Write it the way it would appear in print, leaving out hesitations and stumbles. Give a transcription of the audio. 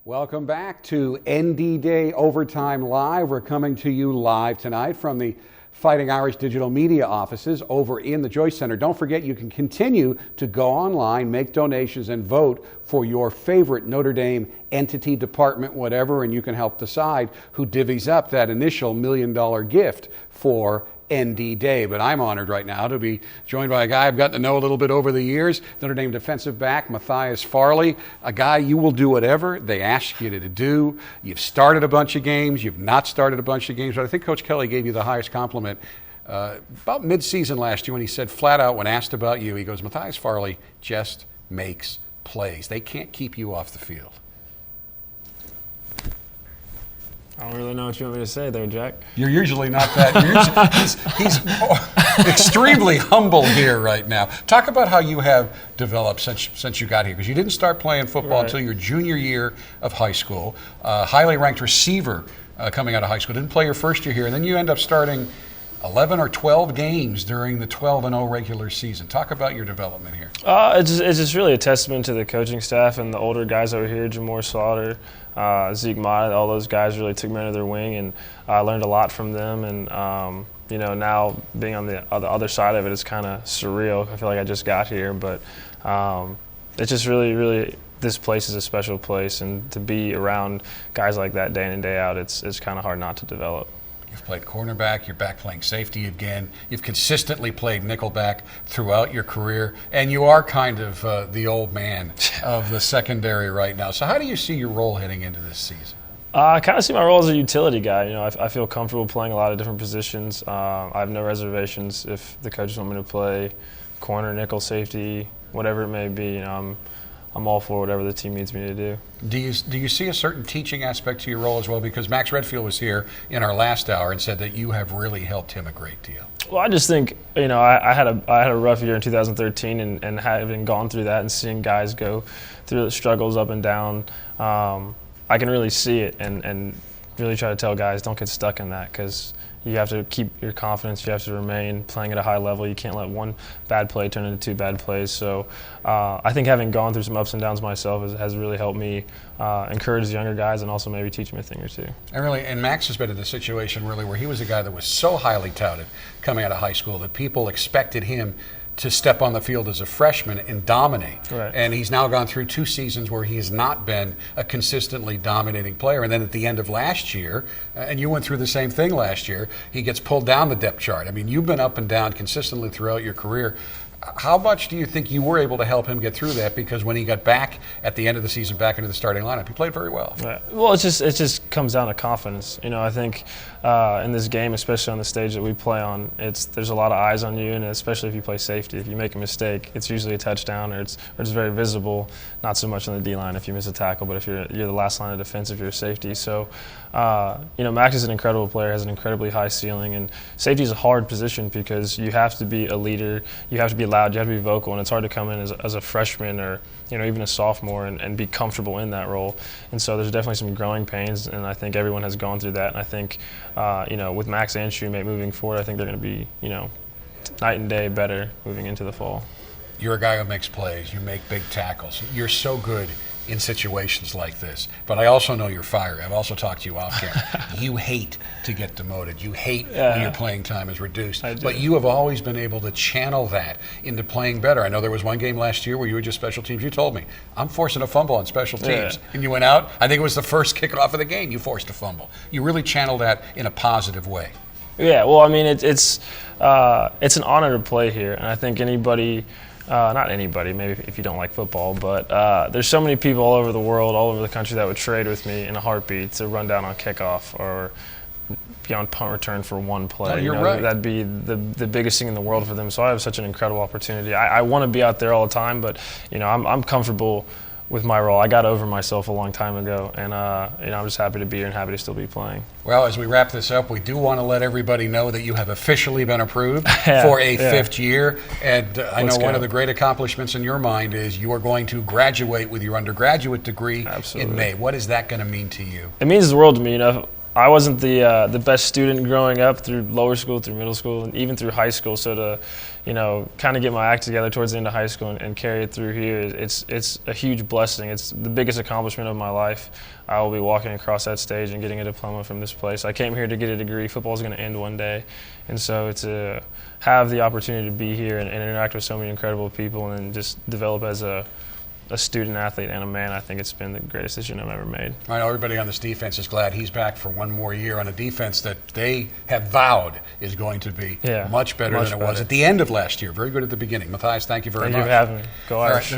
Welcome back to ND Day Overtime Live. We're coming to you live tonight from the Fighting Irish Digital Media offices over in the Joyce Center. Don't forget, you can continue to go online, make donations, and vote for your favorite Notre Dame entity, department, whatever, and you can help decide who divvies up that initial $1 million gift for ND Day. But I'm honored right now to be joined by a guy I've gotten to know a little bit over the years, Notre Dame defensive back Matthias Farley, a guy you will do whatever they ask you to do. You've started a bunch of games, you've not started a bunch of games, but I think Coach Kelly gave you the highest compliment about mid-season last year when he said flat out when asked about you, he goes, Matthias Farley just makes plays. They can't keep you off the field. I don't really know what you want me to say there, Jack. You're usually not that. He's extremely humble here right now. Talk about how you have developed since you got here, because you didn't start playing football until your junior year of high school. Highly ranked receiver coming out of high school. Didn't play your first year here, and then you end up starting 11 or 12 games during the 12-0 regular season. Talk about your development here. It's just really a testament to the coaching staff and the older guys over here, Jamore Slaughter, Zeke Mott, all those guys really took me under their wing, and I learned a lot from them. And now being on the other side of it is kind of surreal. I feel like I just got here, but it's just really this place is a special place, and to be around guys like that day in and day out, it's kind of hard not to develop. You've played cornerback, you're back playing safety again. You've consistently played nickelback throughout your career, and you are kind of the old man of the secondary right now. So how do you see your role heading into this season? I kind of see my role as a utility guy. I feel comfortable playing a lot of different positions. I have no reservations if the coaches want me to play corner, nickel, safety, whatever it may be. I'm all for whatever the team needs me to do. Do you see a certain teaching aspect to your role as well? Because Max Redfield was here in our last hour and said that you have really helped him a great deal. Well, I just think, I had a rough year in 2013, and having gone through that and seeing guys go through the struggles up and down, I can really see it and really try to tell guys don't get stuck in that, because you have to keep your confidence. You have to remain playing at a high level. You can't let one bad play turn into two bad plays. So I think having gone through some ups and downs myself has really helped me encourage the younger guys and also maybe teach them a thing or two. And Max has been in a situation really where he was a guy that was so highly touted coming out of high school that people expected him to step on the field as a freshman and dominate. Right. And he's now gone through 2 seasons where he has not been a consistently dominating player. And then at the end of last year, and you went through the same thing last year, he gets pulled down the depth chart. I mean, you've been up and down consistently throughout your career. How much do you think you were able to help him get through that? Because when he got back at the end of the season, back into the starting lineup, he played very well. Right. Well, it just comes down to confidence. I think in this game, especially on the stage that we play on, there's a lot of eyes on you, and especially if you play safety. If you make a mistake, it's usually a touchdown, or it's very visible. Not so much on the D-line if you miss a tackle, but if you're the last line of defense, if you're a safety. So, Max is an incredible player, has an incredibly high ceiling, and safety is a hard position because you have to be a leader, you have to be loud, you have to be vocal, and it's hard to come in as a freshman or even a sophomore and be comfortable in that role. And so there's definitely some growing pains, and I think everyone has gone through that. And I think with Max and Shoemate moving forward, I think they're going to be night and day better moving into the fall. You're a guy who makes plays, you make big tackles, you're so good in situations like this. But I also know you're fiery. I've also talked to you off camera. You hate to get demoted. You hate when your playing time is reduced. But you have always been able to channel that into playing better. I know there was one game last year where you were just special teams. You told me, I'm forcing a fumble on special teams. Yeah. And you went out, I think it was the first kickoff of the game, you forced a fumble. You really channeled that in a positive way. Yeah, well, I mean, it's an honor to play here. And I think anybody, not anybody, maybe if you don't like football, but there's so many people all over the world, all over the country that would trade with me in a heartbeat to run down on kickoff or be on punt return for one play. Oh, you're right. That'd be the biggest thing in the world for them. So I have such an incredible opportunity. I want to be out there all the time, but I'm comfortable with my role. I got over myself a long time ago, and I'm just happy to be here and happy to still be playing. Well, as we wrap this up, we do want to let everybody know that you have officially been approved for a 5th year, and I know one of the great accomplishments in your mind is you are going to graduate with your undergraduate degree in May. What is that going to mean to you? It means the world to me. I wasn't the best student growing up through lower school, through middle school, and even through high school. So to, kind of get my act together towards the end of high school and carry it through here, it's a huge blessing. It's the biggest accomplishment of my life. I will be walking across that stage and getting a diploma from this place. I came here to get a degree. Football is going to end one day, and so to have the opportunity to be here and interact with so many incredible people and just develop as a student athlete and a man, I think it's been the greatest decision I've ever made. I know everybody on this defense is glad he's back for one more year on a defense that they have vowed is going to be much better than it was at the end of last year. Very good at the beginning. Matthias, thank you very much. Thank you for having me. Go Irish. All right,